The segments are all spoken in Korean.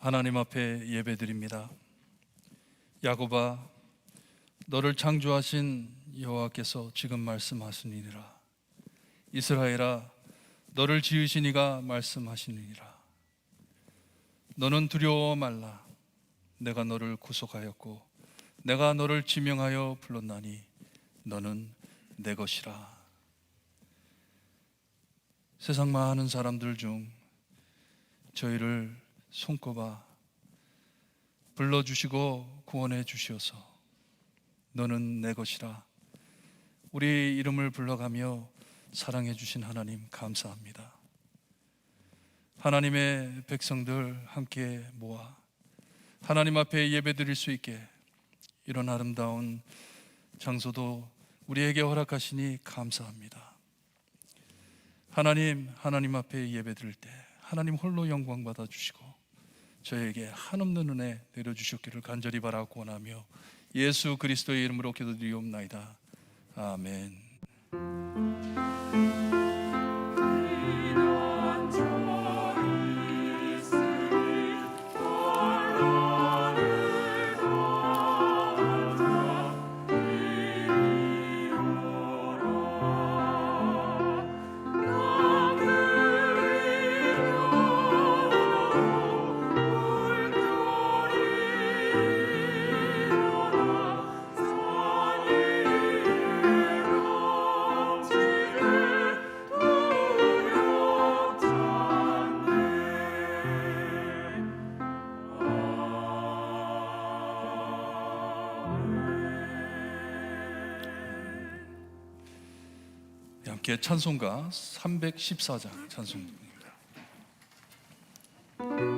하나님 앞에 예배드립니다. 야곱아, 너를 창조하신 여호와께서 지금 말씀하시니라. 이스라엘아, 너를 지으신 이가 말씀하시니라. 너는 두려워 말라. 내가 너를 구속하였고 내가 너를 지명하여 불렀나니 너는 내 것이라. 세상 많은 사람들 중 저희를 손꼽아 불러주시고 구원해 주시어서 너는 내 것이라 우리 이름을 불러가며 사랑해 주신 하나님 감사합니다. 하나님의 백성들 함께 모아 하나님 앞에 예배드릴 수 있게 이런 아름다운 장소도 우리에게 허락하시니 감사합니다. 하나님 앞에 예배드릴 때 하나님 홀로 영광 받아 주시고 저에게 한없는 은혜 내려주셨기를 간절히 바라고 원하며 예수 그리스도의 이름으로 기도드리옵나이다. 아멘. 함께 찬송가 314장 찬송입니다. Oh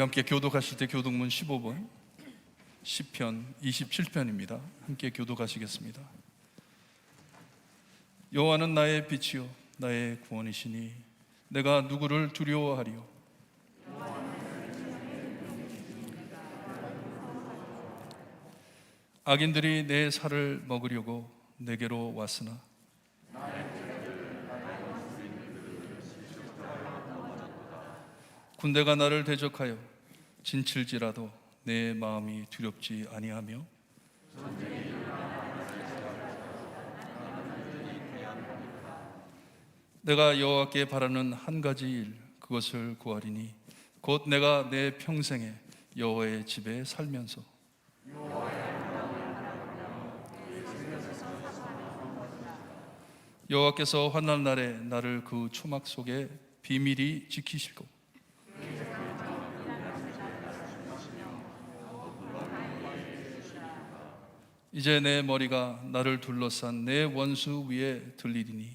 우리 함께 교독하실 때 교독문 15번 시편 27편입니다. 함께 교독하시겠습니다. 여호와는 나의 빛이요 나의 구원이시니 내가 누구를 두려워하리요. 악인들이 내 살을 먹으려고 내게로 왔으나 군대가 나를 대적하여 진칠지라도 내 마음이 두렵지 아니하며 내가 여호와께 바라는 한 가지 일 그것을 구하리니 곧 내가 내 평생에 여호와의 집에 살면서 여호와께서 환난 날에 나를 그 초막 속에 비밀히 지키시고 이제 내 머리가 나를 둘러싼 내 원수 위에 들리리니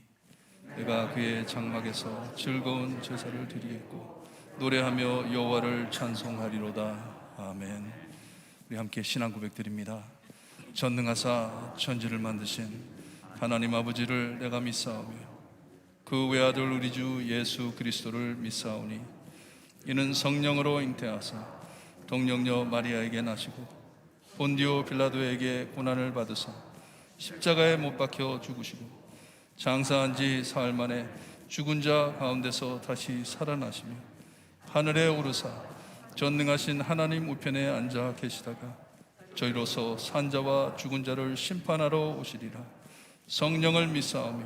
내가 그의 장막에서 즐거운 제사를 드리겠고 노래하며 여호와를 찬송하리로다. 아멘. 우리 함께 신앙 고백드립니다. 전능하사 천지를 만드신 하나님 아버지를 내가 믿사오며 그 외아들 우리 주 예수 그리스도를 믿사오니 이는 성령으로 잉태하사 동정녀 마리아에게 나시고 본디오 빌라도에게 고난을 받으사 십자가에 못 박혀 죽으시고 장사한 지 사흘 만에 죽은 자 가운데서 다시 살아나시며 하늘에 오르사 전능하신 하나님 우편에 앉아 계시다가 저희로서 산자와 죽은 자를 심판하러 오시리라. 성령을 믿사오며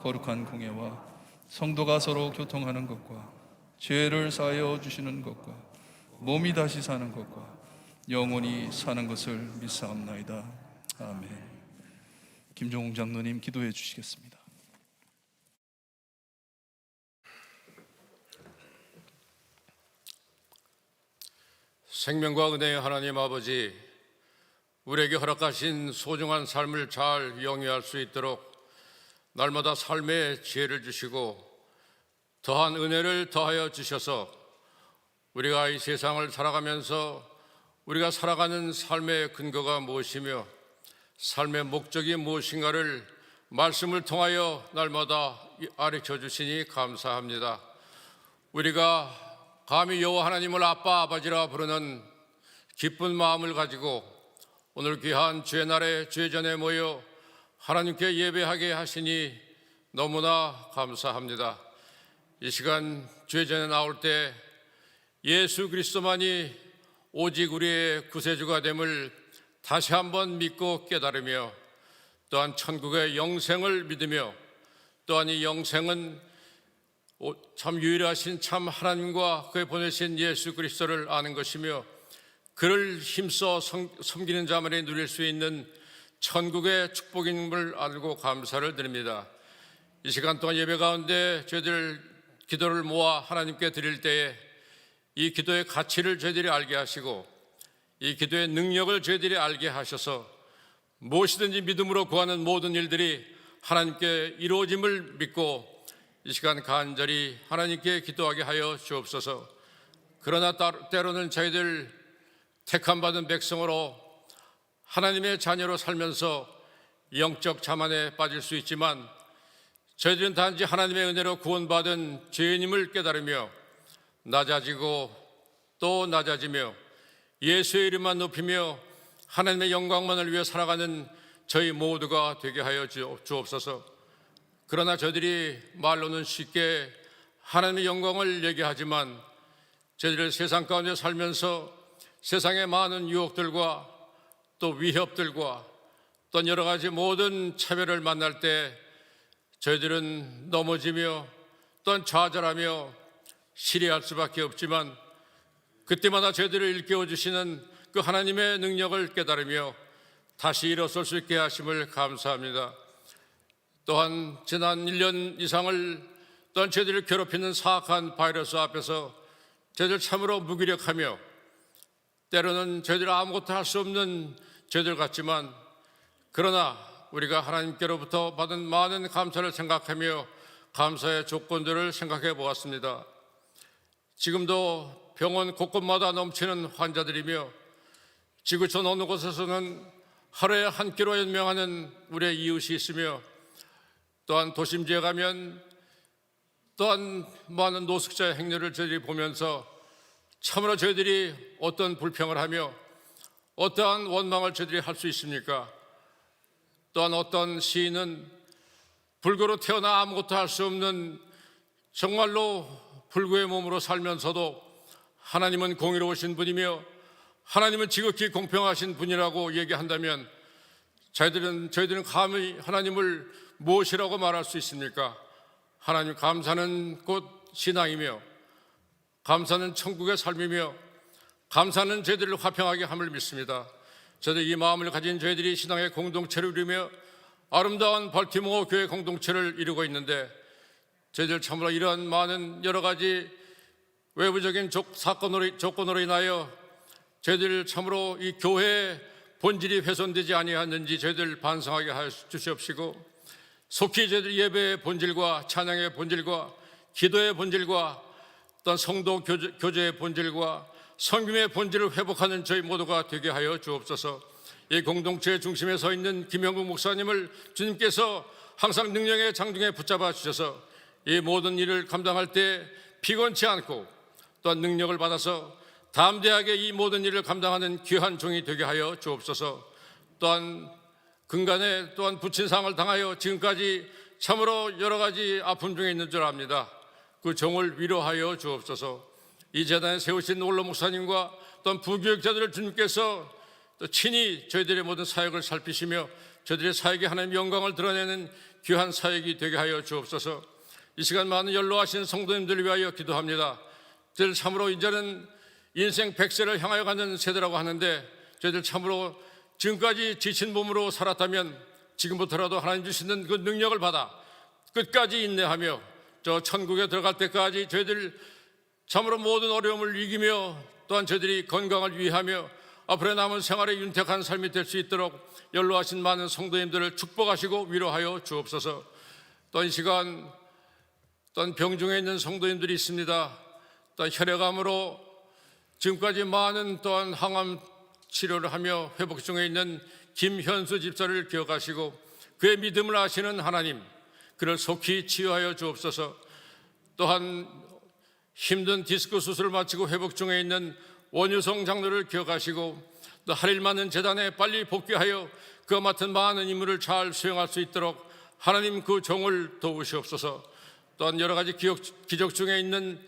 거룩한 공예와 성도가 서로 교통하는 것과 죄를 사하여 주시는 것과 몸이 다시 사는 것과 영원히 사는 것을 믿사옵나이다. 아멘. 김종웅 장로님 기도해 주시겠습니다. 생명과 은혜의 하나님 아버지, 우리에게 허락하신 소중한 삶을 잘 영위할 수 있도록 날마다 삶의 지혜를 주시고 더한 은혜를 더하여 주셔서 우리가 이 세상을 살아가면서 우리가 살아가는 삶의 근거가 무엇이며 삶의 목적이 무엇인가를 말씀을 통하여 날마다 가르쳐 주시니 감사합니다. 우리가 감히 여호와 하나님을 아빠 아버지라 부르는 기쁜 마음을 가지고 오늘 귀한 주의날에 주의전에 모여 하나님께 예배하게 하시니 너무나 감사합니다. 이 시간 주의전에 나올 때 예수 그리스도만이 오직 우리의 구세주가 됨을 다시 한번 믿고 깨달으며 또한 천국의 영생을 믿으며 또한 이 영생은 참 유일하신 참 하나님과 그의 보내신 예수 그리스도를 아는 것이며 그를 힘써 섬기는 자만이 누릴 수 있는 천국의 축복임을 알고 감사를 드립니다. 이 시간 동안 예배 가운데 저희들 기도를 모아 하나님께 드릴 때에 이 기도의 가치를 저희들이 알게 하시고 이 기도의 능력을 저희들이 알게 하셔서 무엇이든지 믿음으로 구하는 모든 일들이 하나님께 이루어짐을 믿고 이 시간 간절히 하나님께 기도하게 하여 주옵소서. 그러나 때로는 저희들 택함받은 백성으로 하나님의 자녀로 살면서 영적 자만에 빠질 수 있지만 저희들은 단지 하나님의 은혜로 구원받은 죄인임을 깨달으며 낮아지고 또 낮아지며 예수의 이름만 높이며 하나님의 영광만을 위해 살아가는 저희 모두가 되게 하여 주옵소서. 그러나 저희들이 말로는 쉽게 하나님의 영광을 얘기하지만 저희들 세상 가운데 살면서 세상의 많은 유혹들과 또 위협들과 또 여러 가지 모든 차별을 만날 때 저희들은 넘어지며 또한 좌절하며 실의할 수밖에 없지만 그때마다 저희들을 일깨워 주시는 그 하나님의 능력을 깨달으며 다시 일어설 수 있게 하심을 감사합니다. 또한 지난 1년 이상을 또한 저희들을 괴롭히는 사악한 바이러스 앞에서 저희들 참으로 무기력하며 때로는 저희들 아무것도 할 수 없는 저희들 같지만 그러나 우리가 하나님께로부터 받은 많은 감사를 생각하며 감사의 조건들을 생각해 보았습니다. 지금도 병원 곳곳마다 넘치는 환자들이며 지구촌 어느 곳에서는 하루에 한 끼로 연명하는 우리의 이웃이 있으며 또한 도심지에 가면 또한 많은 노숙자의 행렬을 저희들이 보면서 참으로 저희들이 어떤 불평을 하며 어떠한 원망을 저희들이 할 수 있습니까? 또한 어떤 시인은 불교로 태어나 아무것도 할 수 없는 정말로 불구의 몸으로 살면서도 하나님은 공의로우신 분이며 하나님은 지극히 공평하신 분이라고 얘기한다면 저희들은 감히 하나님을 무엇이라고 말할 수 있습니까? 하나님, 감사는 곧 신앙이며 감사는 천국의 삶이며 감사는 저희들을 화평하게 함을 믿습니다. 저희들 이 마음을 가진 저희들이 신앙의 공동체를 이루며 아름다운 발티모어 교회 공동체를 이루고 있는데 저희들 참으로 이런 많은 여러 가지 외부적인 조건으로 인하여 저희들 참으로 이 교회의 본질이 훼손되지 아니하는지 저희들 반성하게 하여 주시옵시고 속히 저희들 예배의 본질과 찬양의 본질과 기도의 본질과 또한 성도 교제의 본질과 섬김의 본질을 회복하는 저희 모두가 되게 하여 주옵소서. 이 공동체의 중심에 서 있는 김영국 목사님을 주님께서 항상 능력의 장중에 붙잡아 주셔서 이 모든 일을 감당할 때 피곤치 않고 또한 능력을 받아서 담대하게 이 모든 일을 감당하는 귀한 종이 되게 하여 주옵소서. 또한 근간에 또한 부친상을 당하여 지금까지 참으로 여러 가지 아픔 중에 있는 줄 압니다. 그 종을 위로하여 주옵소서. 이 재단에 세우신 원로 목사님과 또한 부교육자들을 주님께서 또 친히 저희들의 모든 사역을 살피시며 저희들의 사역에 하나님의 영광을 드러내는 귀한 사역이 되게 하여 주옵소서. 이 시간 많은 연로하신 성도님들을 위하여 기도합니다. 저희들 참으로 이제는 인생 100세를 향하여 가는 세대라고 하는데 저희들 참으로 지금까지 지친 몸으로 살았다면 지금부터라도 하나님 주시는 그 능력을 받아 끝까지 인내하며 저 천국에 들어갈 때까지 저희들 참으로 모든 어려움을 이기며 또한 저희들이 건강을 위하며 앞으로 남은 생활에 윤택한 삶이 될 수 있도록 연로하신 많은 성도님들을 축복하시고 위로하여 주옵소서. 또한 이 시간 또한 병중에 있는 성도님들이 있습니다. 또한 혈액암으로 지금까지 많은 또한 항암 치료를 하며 회복 중에 있는 김현수 집사를 기억하시고 그의 믿음을 아시는 하나님, 그를 속히 치유하여 주옵소서. 또한 힘든 디스크 수술을 마치고 회복 중에 있는 원유성 장로를 기억하시고 또 할 일 많은 재단에 빨리 복귀하여 그와 맡은 많은 임무를 잘 수행할 수 있도록 하나님 그 종을 도우시옵소서. 또한 여러 가지 기적 중에 있는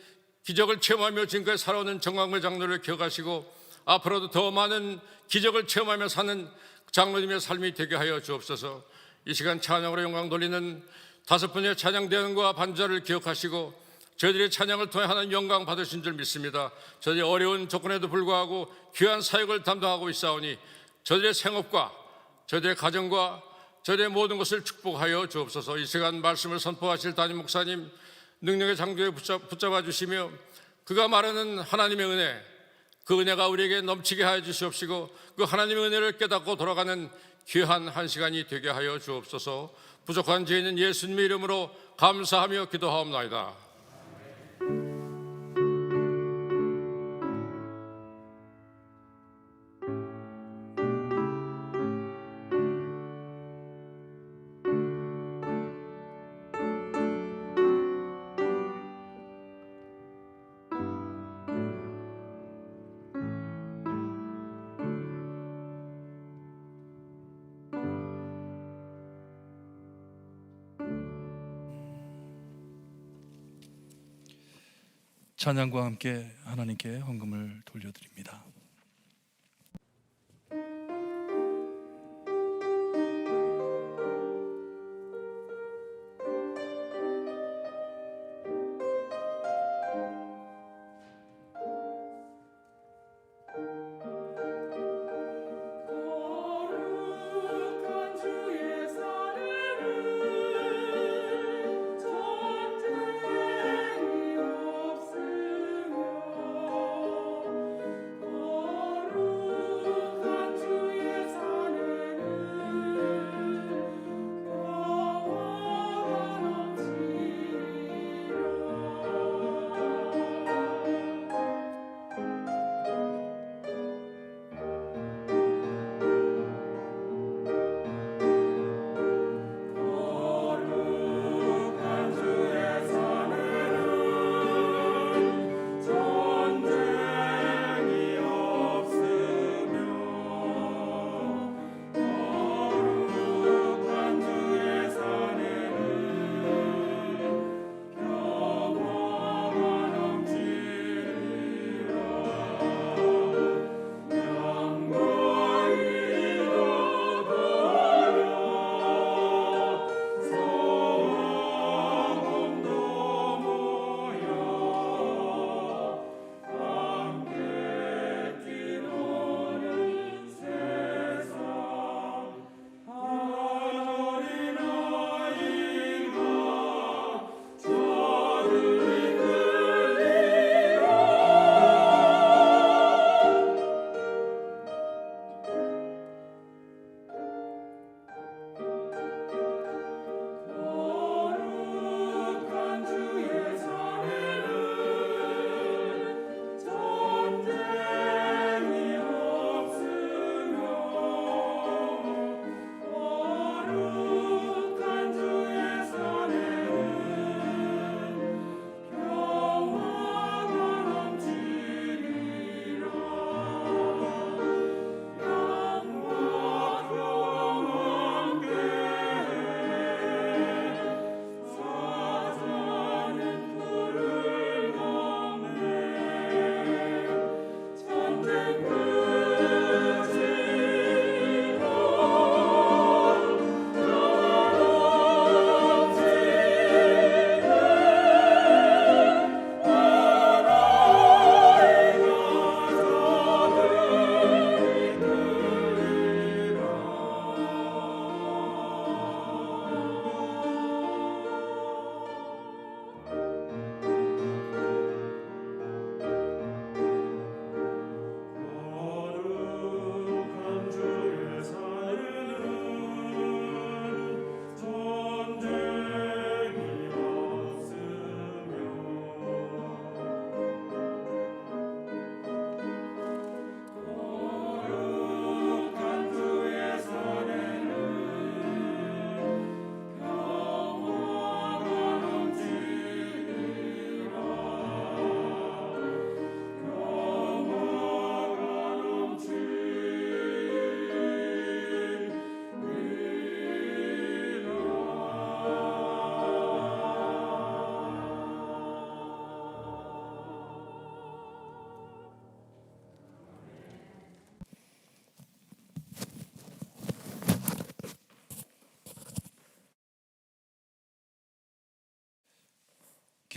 기적을 체험하며 지금까지 살아오는 정광배 장로를 기억하시고 앞으로도 더 많은 기적을 체험하며 사는 장로님의 삶이 되게 하여 주옵소서. 이 시간 찬양으로 영광 돌리는 5분의 찬양대원과 반주자를 기억하시고 저희들의 찬양을 통해 하나님 영광 받으신 줄 믿습니다. 저희들이 어려운 조건에도 불구하고 귀한 사역을 담당하고 있사오니 저희들의 생업과 저희들의 가정과 저희들의 모든 것을 축복하여 주옵소서. 이 시간 말씀을 선포하실 담임 목사님 능력의 장도에 붙잡아 주시며 그가 말하는 하나님의 은혜, 그 은혜가 우리에게 넘치게 하여 주시옵시고 그 하나님의 은혜를 깨닫고 돌아가는 귀한 한 시간이 되게 하여 주옵소서. 부족한 죄인은 예수님의 이름으로 감사하며 기도하옵나이다. 찬양과 함께 하나님께 헌금을 돌려드립니다. 전쟁이 없으며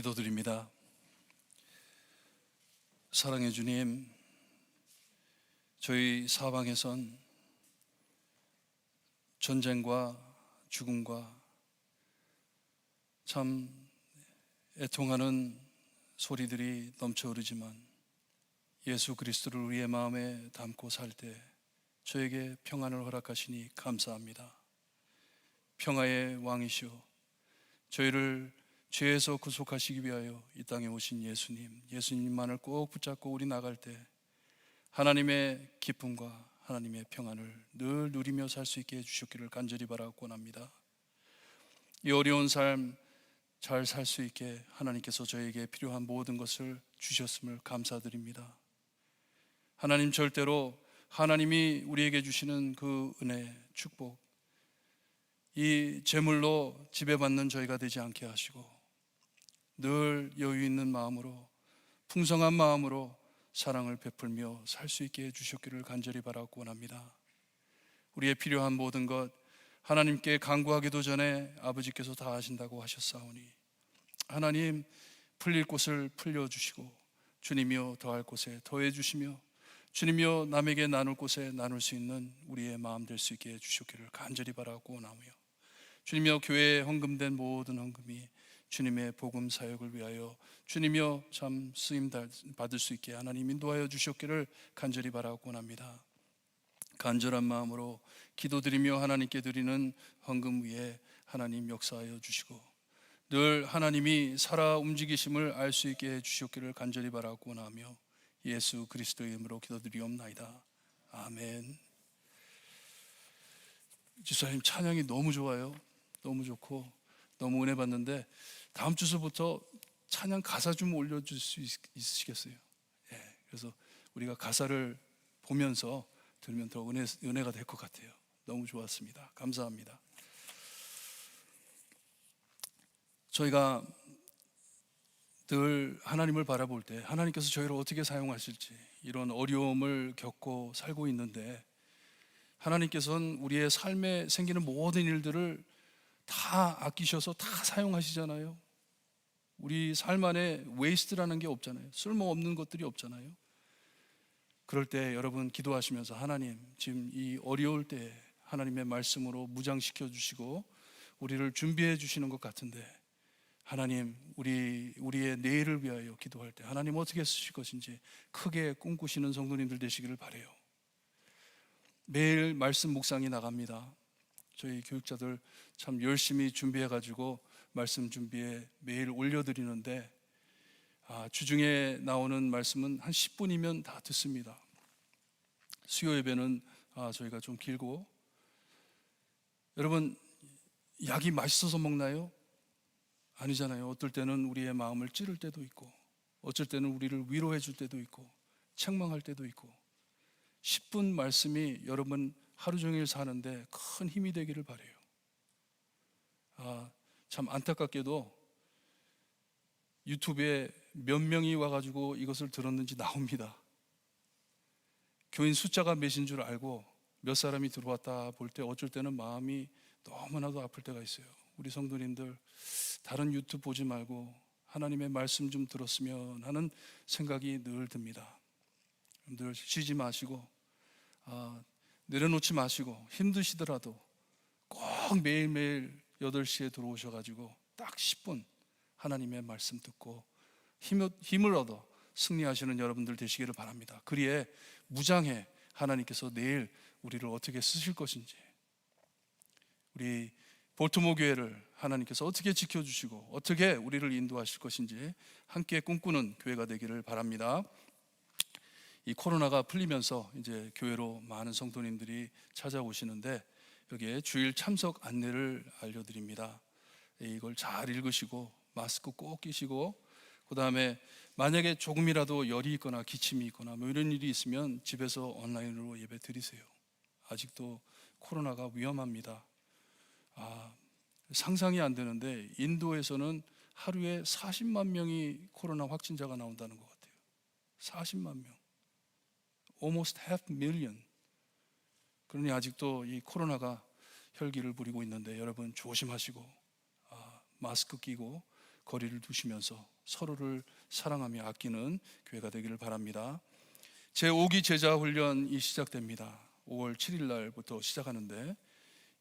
기도드립니다. 사랑의 주님, 저희 사방에선 전쟁과 죽음과 참 애통하는 소리들이 넘쳐 흐르지만 예수 그리스도를 우리의 마음에 담고 살 때 저에게 평안을 허락하시니 감사합니다. 평화의 왕이시오, 저희를 죄에서 구속하시기 위하여 이 땅에 오신 예수님만을 꼭 붙잡고 우리 나갈 때 하나님의 기쁨과 하나님의 평안을 늘 누리며 살 수 있게 해주셨기를 간절히 바라고 원합니다. 이 어려운 삶 잘 살 수 있게 하나님께서 저에게 필요한 모든 것을 주셨음을 감사드립니다. 하나님, 절대로 하나님이 우리에게 주시는 그 은혜, 축복, 이 재물로 지배받는 저희가 되지 않게 하시고 늘 여유 있는 마음으로, 풍성한 마음으로 사랑을 베풀며 살 수 있게 해주셨기를 간절히 바라고 원합니다. 우리의 필요한 모든 것 하나님께 간구하기도 전에 아버지께서 다 하신다고 하셨사오니 하나님, 풀릴 곳을 풀려주시고 주님이여 더할 곳에 더해 주시며 주님이여 남에게 나눌 곳에 나눌 수 있는 우리의 마음 될 수 있게 해주셨기를 간절히 바라고 원하며, 주님이여 교회에 헌금된 모든 헌금이 주님의 복음 사역을 위하여 주님이여 참 쓰임 받을 수 있게 하나님 인도하여 주셨기를 간절히 바라고 원합니다. 간절한 마음으로 기도드리며 하나님께 드리는 헌금 위에 하나님 역사하여 주시고 늘 하나님이 살아 움직이심을 알 수 있게 해 주셨기를 간절히 바라고 원하며 예수 그리스도의 이름으로 기도드리옵나이다. 아멘. 지사님, 찬양이 너무 좋아요. 너무 좋고 너무 은혜 받는데 다음 주서부터 찬양 가사 좀 올려줄 수 있으시겠어요? 예, 그래서 우리가 가사를 보면서 들으면 더 은혜가 될 것 같아요. 너무 좋았습니다. 감사합니다. 저희가 늘 하나님을 바라볼 때 하나님께서 저희를 어떻게 사용하실지 이런 어려움을 겪고 살고 있는데, 하나님께서는 우리의 삶에 생기는 모든 일들을 다 아끼셔서 다 사용하시잖아요. 우리 삶 안에 웨이스트라는 게 없잖아요. 쓸모없는 것들이 없잖아요. 그럴 때 여러분 기도하시면서 하나님, 지금 이 어려울 때 하나님의 말씀으로 무장시켜 주시고 우리를 준비해 주시는 것 같은데, 하나님, 우리의 내일을 위하여 기도할 때 하나님 어떻게 쓰실 것인지 크게 꿈꾸시는 성도님들 되시기를 바라요. 매일 말씀 묵상이 나갑니다. 저희 교육자들 참 열심히 준비해가지고 말씀 준비에 매일 올려드리는데, 주중에 나오는 말씀은 한 10분이면 다 듣습니다. 수요 예배는 저희가 좀 길고, 여러분, 약이 맛있어서 먹나요? 아니잖아요. 어떨 때는 우리의 마음을 찌를 때도 있고, 어쩔 때는 우리를 위로해 줄 때도 있고, 책망할 때도 있고, 10분 말씀이 여러분 하루 종일 사는데 큰 힘이 되기를 바라요. 참 안타깝게도 유튜브에 몇 명이 와가지고 이것을 들었는지 나옵니다. 교인 숫자가 몇인 줄 알고 몇 사람이 들어왔다 볼 때 어쩔 때는 마음이 너무나도 아플 때가 있어요. 우리 성도님들, 다른 유튜브 보지 말고 하나님의 말씀 좀 들었으면 하는 생각이 늘 듭니다. 늘 쉬지 마시고, 내려놓지 마시고, 힘드시더라도 꼭 매일매일 8시에 들어오셔가지고 딱 10분 하나님의 말씀 듣고 힘을 얻어 승리하시는 여러분들 되시기를 바랍니다. 그리에 무장해 하나님께서 내일 우리를 어떻게 쓰실 것인지, 우리 볼트모 교회를 하나님께서 어떻게 지켜주시고 어떻게 우리를 인도하실 것인지 함께 꿈꾸는 교회가 되기를 바랍니다. 이 코로나가 풀리면서 이제 교회로 많은 성도님들이 찾아오시는데, 여기에 주일 참석 안내를 알려드립니다. 이걸 잘 읽으시고 마스크 꼭 끼시고, 그 다음에 만약에 조금이라도 열이 있거나 기침이 있거나 뭐 이런 일이 있으면 집에서 온라인으로 예배 드리세요. 아직도 코로나가 위험합니다. 상상이 안 되는데 인도에서는 하루에 40만 명이 코로나 확진자가 나온다는 것 같아요. 40만 명, almost half million. 그러니 아직도 이 코로나가 혈기를 부리고 있는데 여러분 조심하시고 마스크 끼고 거리를 두시면서 서로를 사랑하며 아끼는 교회가 되기를 바랍니다. 제5기 제자 훈련이 시작됩니다. 5월 7일 날부터 시작하는데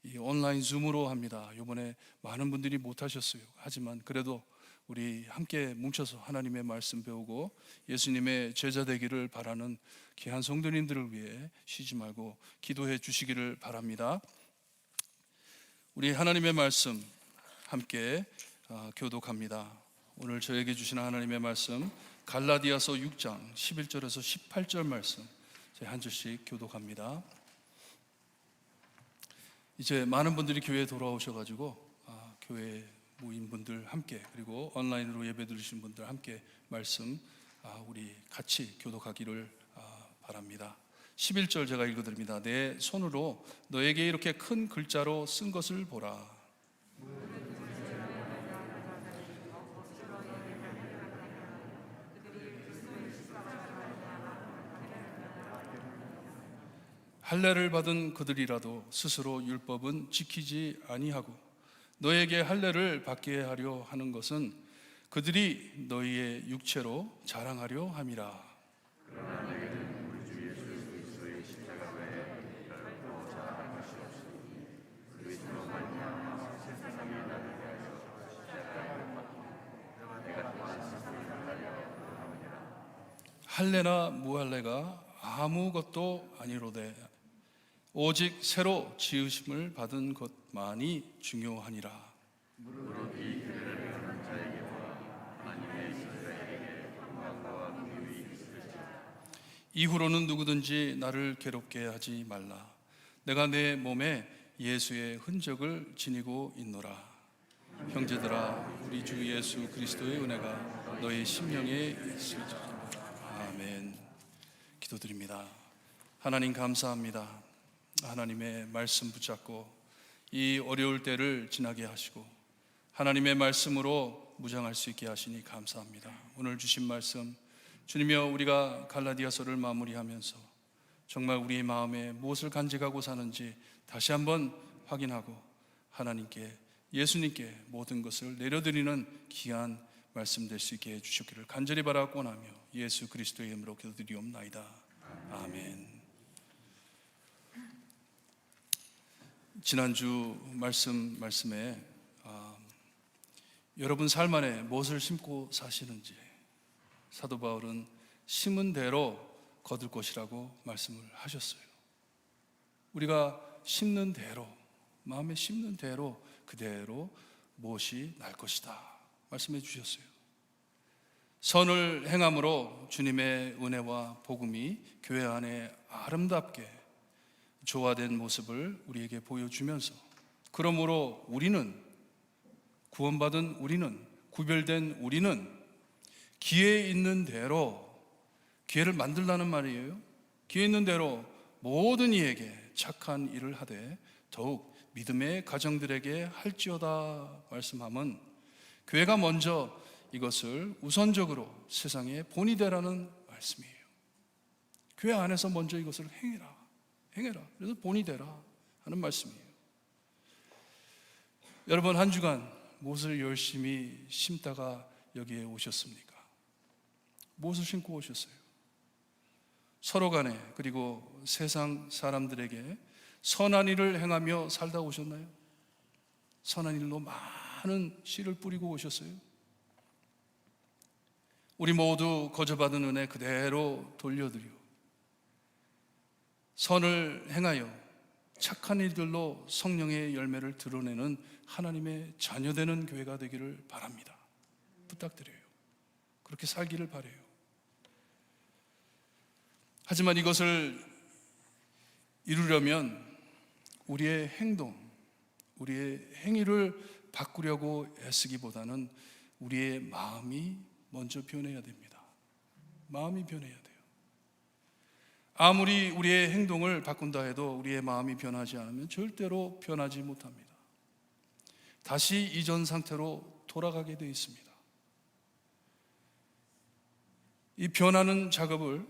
이 온라인 줌으로 합니다. 이번에 많은 분들이 못하셨어요. 하지만 그래도 우리 함께 뭉쳐서 하나님의 말씀 배우고 예수님의 제자 되기를 바라는 귀한 성도님들을 위해 쉬지 말고 기도해 주시기를 바랍니다. 우리 하나님의 말씀 함께 교독합니다. 오늘 저에게 주시는 하나님의 말씀 갈라디아서 6장 11절에서 18절 말씀 한 절씩 교독합니다. 이제 많은 분들이 교회에 돌아오셔가지고 교회 모인 분들 함께, 그리고 온라인으로 예배 드리신 분들 함께 말씀 우리 같이 교독하기를 바랍니다. 11절 제가 읽어드립니다. 내 손으로 너에게 이렇게 큰 글자로 쓴 것을 보라. 할례를 받은 그들이라도 스스로 율법은 지키지 아니하고 너에게 할례를 받게 하려 하는 것은 그들이 너희의 육체로 자랑하려 함이라. 할례나 무할례가 아무것도 아니로되 오직 새로 지으심을 받은 것만이 중요하니라. 이후로는 누구든지 나를 괴롭게 하지 말라. 내가 내 몸에 예수의 흔적을 지니고 있노라. 형제들아, 우리 주 예수 그리스도의 은혜가 너희 심령에 있을지어다. 아멘. 기도드립니다. 하나님 감사합니다. 하나님의 말씀 붙잡고 이 어려울 때를 지나게 하시고 하나님의 말씀으로 무장할 수 있게 하시니 감사합니다. 오늘 주신 말씀 주님이여, 우리가 갈라디아서를 마무리하면서 정말 우리의 마음에 무엇을 간직하고 사는지 다시 한번 확인하고 하나님께, 예수님께 모든 것을 내려드리는 귀한 말씀 될 수 있게 해주시기를 간절히 바라고 원하며 예수 그리스도의 이름으로 기도드리옵나이다. 아멘. 지난주 말씀에 여러분 삶 안에 무엇을 심고 사시는지 사도 바울은 심은 대로 거둘 것이라고 말씀을 하셨어요. 우리가 심는 대로, 마음에 심는 대로 그대로 무엇이 날 것이다 말씀해 주셨어요. 선을 행함으로 주님의 은혜와 복음이 교회 안에 아름답게 조화된 모습을 우리에게 보여주면서, 그러므로 우리는, 구원받은 우리는, 구별된 우리는 기회 있는 대로, 기회를 만들라는 말이에요. 기회 있는 대로 모든 이에게 착한 일을 하되 더욱 믿음의 가정들에게 할지어다 말씀함은 교회가 먼저 이것을 우선적으로 세상에 본이 되라는 말씀이에요. 교회 안에서 먼저 이것을 행해라. 그래서 본이 되라 하는 말씀이에요. 여러분, 한 주간 무엇을 열심히 심다가 여기에 오셨습니까? 무엇을 심고 오셨어요? 서로 간에, 그리고 세상 사람들에게 선한 일을 행하며 살다 오셨나요? 선한 일로 많은 씨를 뿌리고 오셨어요? 우리 모두 거저받은 은혜 그대로 돌려드려 선을 행하여 착한 일들로 성령의 열매를 드러내는 하나님의 자녀되는 교회가 되기를 바랍니다. 부탁드려요. 그렇게 살기를 바라요. 하지만 이것을 이루려면 우리의 행동, 우리의 행위를 바꾸려고 애쓰기보다는 우리의 마음이 먼저 변해야 됩니다. 마음이 변해야 돼요. 아무리 우리의 행동을 바꾼다 해도 우리의 마음이 변하지 않으면 절대로 변하지 못합니다. 다시 이전 상태로 돌아가게 되어 있습니다. 이 변하는 작업을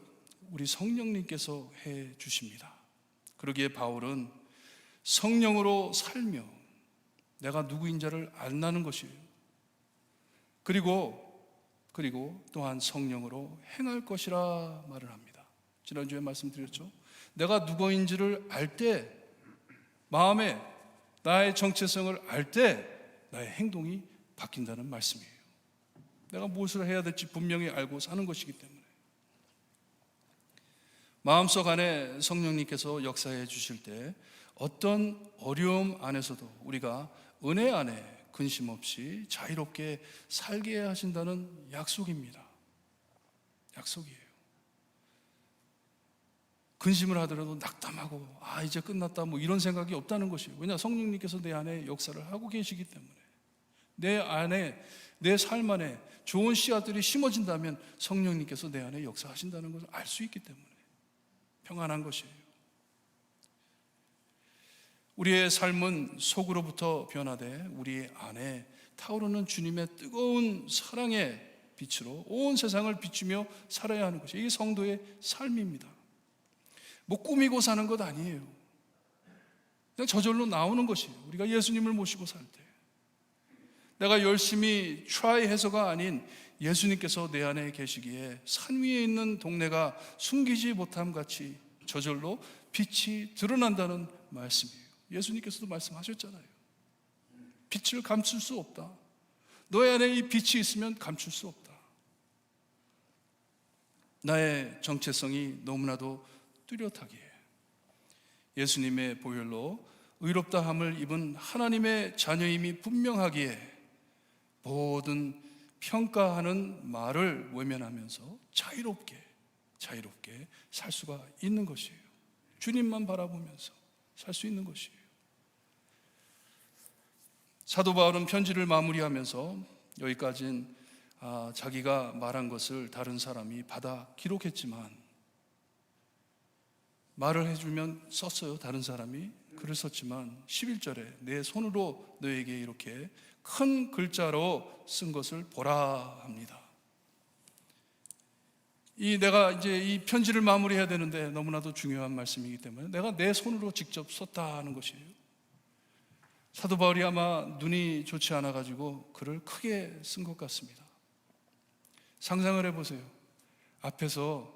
우리 성령님께서 해 주십니다. 그러기에 바울은 성령으로 살며 내가 누구인지를 안다는 것이에요. 그리고 또한 성령으로 행할 것이라 말을 합니다. 지난주에 말씀드렸죠. 내가 누구인지를 알 때, 마음에 나의 정체성을 알 때 나의 행동이 바뀐다는 말씀이에요. 내가 무엇을 해야 될지 분명히 알고 사는 것이기 때문에. 마음속 안에 성령님께서 역사해 주실 때 어떤 어려움 안에서도 우리가 은혜 안에 근심 없이 자유롭게 살게 하신다는 약속입니다. 약속이에요. 근심을 하더라도 낙담하고 이제 끝났다 뭐 이런 생각이 없다는 것이에요. 왜냐, 성령님께서 내 안에 역사를 하고 계시기 때문에. 내 안에, 내 삶 안에 좋은 씨앗들이 심어진다면 성령님께서 내 안에 역사하신다는 것을 알 수 있기 때문에 평안한 것이에요. 우리의 삶은 속으로부터 변화돼 우리 안에 타오르는 주님의 뜨거운 사랑의 빛으로 온 세상을 비추며 살아야 하는 것이 이게 성도의 삶입니다. 뭐 꾸미고 사는 것 아니에요. 그냥 저절로 나오는 것이에요. 우리가 예수님을 모시고 살 때 내가 열심히 try 해서가 아닌 예수님께서 내 안에 계시기에 산 위에 있는 동네가 숨기지 못함 같이 저절로 빛이 드러난다는 말씀이에요. 예수님께서도 말씀하셨잖아요. 빛을 감출 수 없다. 너의 안에 이 빛이 있으면 감출 수 없다. 나의 정체성이 너무나도 뚜렷하기에 예수님의 보혈로 의롭다함을 입은 하나님의 자녀임이 분명하기에 모든 평가하는 말을 외면하면서 자유롭게 살 수가 있는 것이에요. 주님만 바라보면서 살 수 있는 것이에요. 사도 바울은 편지를 마무리하면서 여기까지는 자기가 말한 것을 다른 사람이 받아 기록했지만 말을 해주면 썼어요. 다른 사람이 글을 썼지만 11절에 내 손으로 너에게 이렇게 큰 글자로 쓴 것을 보라 합니다. 내가 이제 이 편지를 마무리해야 되는데 너무나도 중요한 말씀이기 때문에 내가 내 손으로 직접 썼다 하는 것이에요. 사도 바울이 아마 눈이 좋지 않아 가지고 글을 크게 쓴 것 같습니다. 상상을 해보세요. 앞에서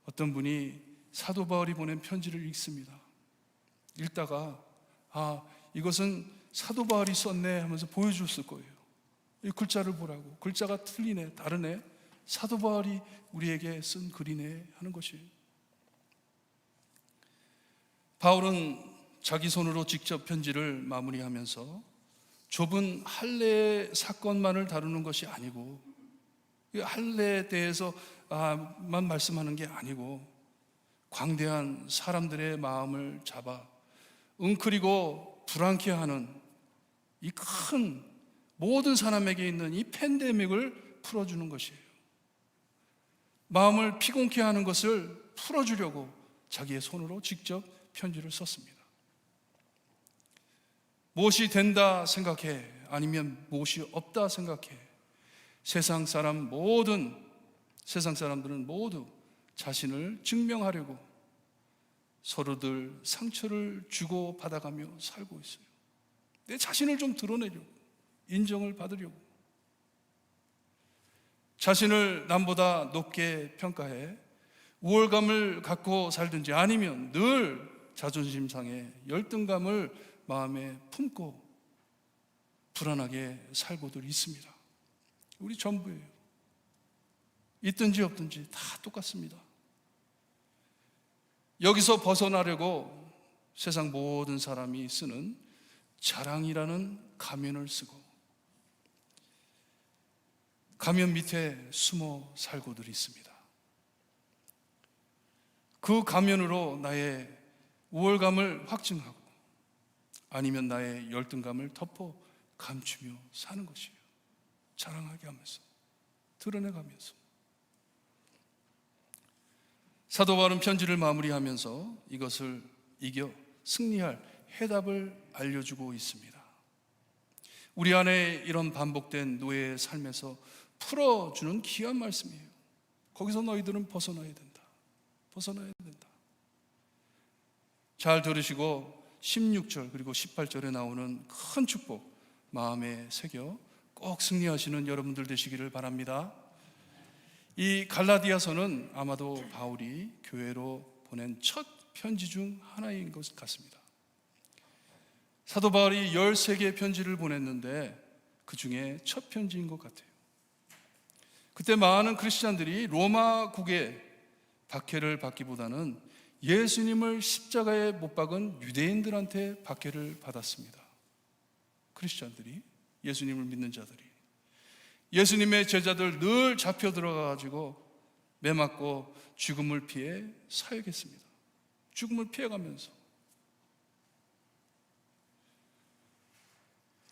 어떤 분이 사도 바울이 보낸 편지를 읽습니다. 읽다가 이것은 사도 바울이 썼네 하면서 보여줬을 거예요. 이 글자를 보라고. 글자가 틀리네, 다르네. 사도 바울이 우리에게 쓴 글이네 하는 것이에요. 바울은 자기 손으로 직접 편지를 마무리하면서 좁은 할례 사건만을 다루는 것이 아니고 할례에 대해서만 말씀하는 게 아니고 광대한 사람들의 마음을 잡아 웅크리고 불안케 하는 이 큰 모든 사람에게 있는 이 팬데믹을 풀어주는 것이에요. 마음을 피곤케 하는 것을 풀어주려고 자기의 손으로 직접 편지를 썼습니다. 무엇이 된다 생각해, 아니면 무엇이 없다 생각해. 세상 사람들은 모두 자신을 증명하려고 서로들 상처를 주고 받아가며 살고 있어요. 내 자신을 좀 드러내려고, 인정을 받으려고, 자신을 남보다 높게 평가해 우월감을 갖고 살든지 아니면 늘 자존심 상해 열등감을 마음에 품고 불안하게 살고들 있습니다. 우리 전부예요. 있든지 없든지 다 똑같습니다. 여기서 벗어나려고 세상 모든 사람이 쓰는 자랑이라는 가면을 쓰고 가면 밑에 숨어 살고들 있습니다. 그 가면으로 나의 우월감을 확증하고 아니면 나의 열등감을 덮어 감추며 사는 것이에요. 자랑하게 하면서, 드러내가면서. 사도 바울은 편지를 마무리하면서 이것을 이겨 승리할 해답을 알려주고 있습니다. 우리 안에 이런 반복된 노예의 삶에서 풀어주는 귀한 말씀이에요. 거기서 너희들은 벗어나야 된다. 벗어나야 된다. 잘 들으시고 16절 그리고 18절에 나오는 큰 축복 마음에 새겨 꼭 승리하시는 여러분들 되시기를 바랍니다. 이 갈라디아서는 아마도 바울이 교회로 보낸 첫 편지 중 하나인 것 같습니다. 사도 바울이 13개의 편지를 보냈는데 그 중에 첫 편지인 것 같아요. 그때 많은 크리스찬들이 로마국의 박해를 받기보다는 예수님을 십자가에 못 박은 유대인들한테 박해를 받았습니다. 크리스찬들이, 예수님을 믿는 자들이, 예수님의 제자들 늘 잡혀 들어가가지고 매맞고 죽음을 피해 사역했습니다. 죽음을 피해가면서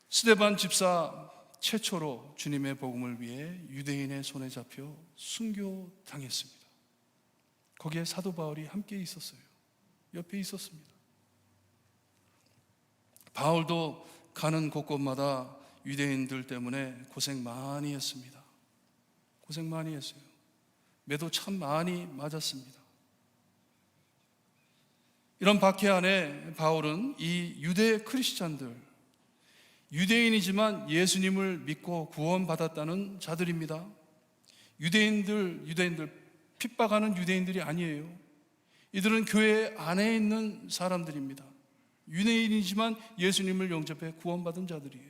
스데반 집사 최초로 주님의 복음을 위해 유대인의 손에 잡혀 순교당했습니다. 거기에 사도 바울이 함께 있었어요. 옆에 있었습니다. 바울도 가는 곳곳마다 유대인들 때문에 고생 많이 했습니다. 고생 많이 했어요. 매도 참 많이 맞았습니다. 이런 박해 안에 바울은 이 유대 크리스찬들, 유대인이지만 예수님을 믿고 구원받았다는 자들입니다. 유대인들 핍박하는 유대인들이 아니에요. 이들은 교회 안에 있는 사람들입니다. 유대인이지만 예수님을 영접해 구원받은 자들이에요.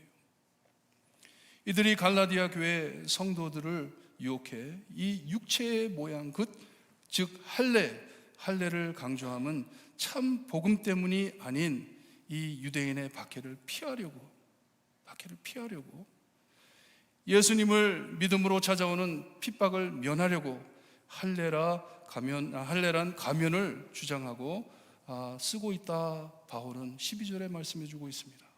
이들이 갈라디아 교회 성도들을 유혹해 이 육체의 모양, 즉 할례를 강조함은 참 복음 때문이 아닌 이 유대인의 박해를 피하려고 예수님을 믿음으로 찾아오는 핍박을 면하려고 할례란 가면을 주장하고 쓰고 있다. 바울은 12절에 말씀해 주고 있습니다.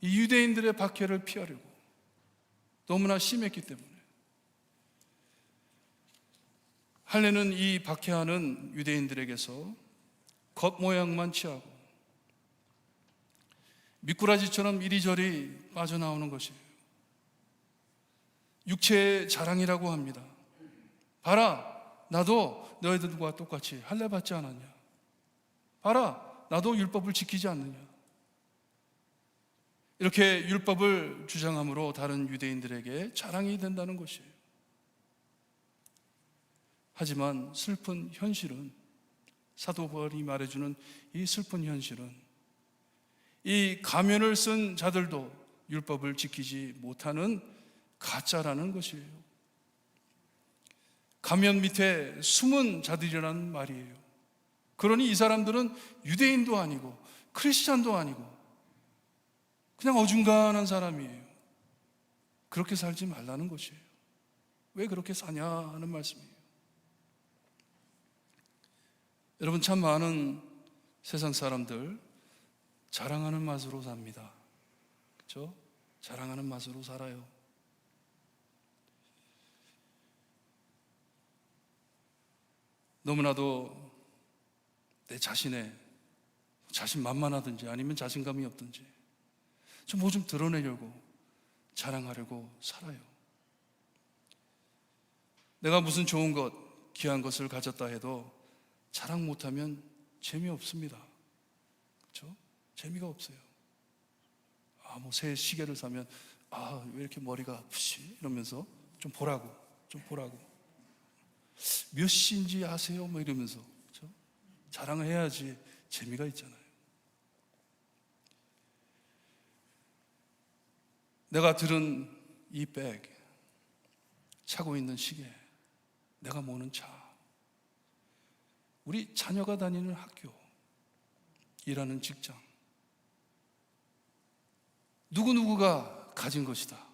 이 유대인들의 박해를 피하려고 너무나 심했기 때문에 할례는 이 박해하는 유대인들에게서 겉모양만 취하고 미꾸라지처럼 이리저리 빠져나오는 것이에요. 육체의 자랑이라고 합니다. 봐라, 나도 너희들과 똑같이 할례 받지 않았냐. 봐라, 나도 율법을 지키지 않느냐. 이렇게 율법을 주장함으로 다른 유대인들에게 자랑이 된다는 것이에요. 하지만 슬픈 현실은, 사도 바울이 말해주는 이 슬픈 현실은 이 가면을 쓴 자들도 율법을 지키지 못하는 가짜라는 것이에요. 가면 밑에 숨은 자들이라는 말이에요. 그러니 이 사람들은 유대인도 아니고 크리스찬도 아니고 그냥 어중간한 사람이에요. 그렇게 살지 말라는 것이에요. 왜 그렇게 사냐 하는 말씀이에요. 여러분, 참 많은 세상 사람들 자랑하는 맛으로 삽니다. 그렇죠? 자랑하는 맛으로 살아요. 너무나도 내 자신만만하든지 아니면 자신감이 없든지 좀 뭐 좀 드러내려고, 자랑하려고 살아요. 내가 무슨 좋은 것, 귀한 것을 가졌다 해도 자랑 못하면 재미없습니다. 그렇죠? 재미가 없어요. 새 시계를 사면 왜 이렇게 머리가 아프지? 이러면서 좀 보라고. 몇 시인지 아세요? 이러면서. 그렇죠? 자랑을 해야지 재미가 있잖아요. 내가 들은 이 백, 차고 있는 시계, 내가 모는 차, 우리 자녀가 다니는 학교, 일하는 직장, 누구누구가 가진 것이다.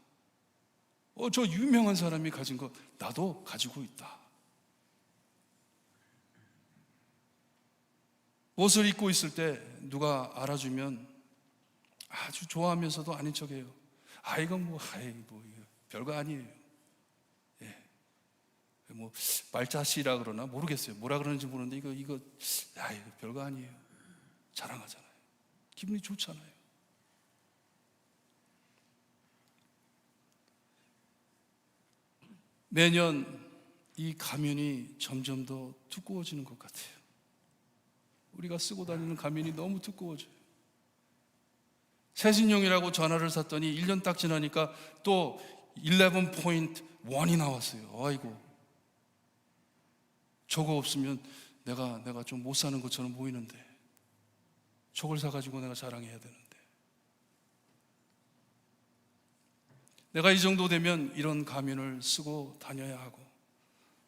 저 유명한 사람이 가진 것 나도 가지고 있다. 옷을 입고 있을 때 누가 알아주면 아주 좋아하면서도 아닌 척해요. 이건 이거 별거 아니에요. 예. 말자씨라 그러나 모르겠어요. 뭐라 그러는지 모르는데 이거 별거 아니에요. 자랑하잖아요. 기분이 좋잖아요. 매년 이 가면이 점점 더 두꺼워지는 것 같아요. 우리가 쓰고 다니는 가면이 너무 두꺼워져요. 새신용이라고 전화를 샀더니 1년 딱 지나니까 또 11.1이 나왔어요. 아이고, 저거 없으면 내가 좀 못 사는 것처럼 보이는데, 저걸 사가지고 내가 자랑해야 되는데, 내가 이 정도 되면 이런 가면을 쓰고 다녀야 하고,